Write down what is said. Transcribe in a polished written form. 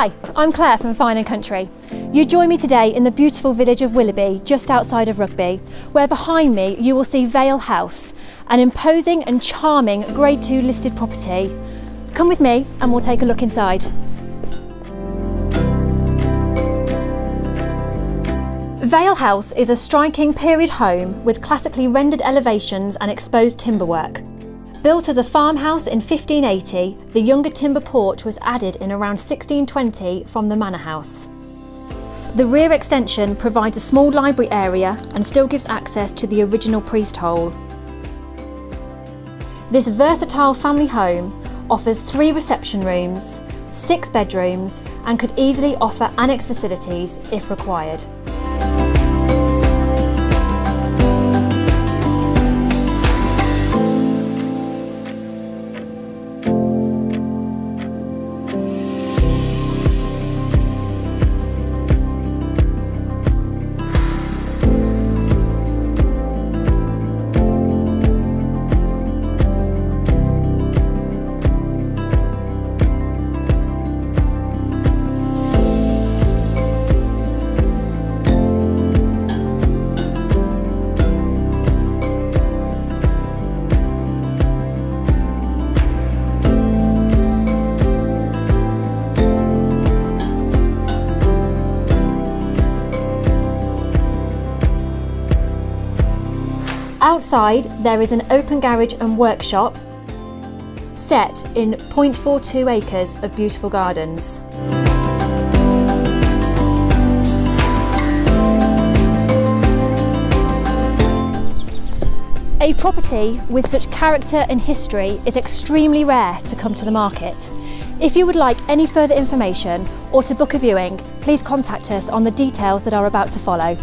Hi, I'm Claire from Fine & Country. You join me today in the beautiful village of Willoughby, just outside of Rugby, where behind me you will see Vale House, an imposing and charming Grade 2 listed property. Come with me and we'll take a look inside. Vale House is a striking period home with classically rendered elevations and exposed timberwork. Built as a farmhouse in 1580, the younger timber porch was added in around 1620 from the Manor House. The rear extension provides a small library area and still gives access to the original priest hole. This versatile family home offers 3 reception rooms, 6 bedrooms, and could easily offer annex facilities if required. Outside, there is an open garage and workshop set in 0.42 acres of beautiful gardens. A property with such character and history is extremely rare to come to the market. If you would like any further information or to book a viewing, please contact us on the details that are about to follow.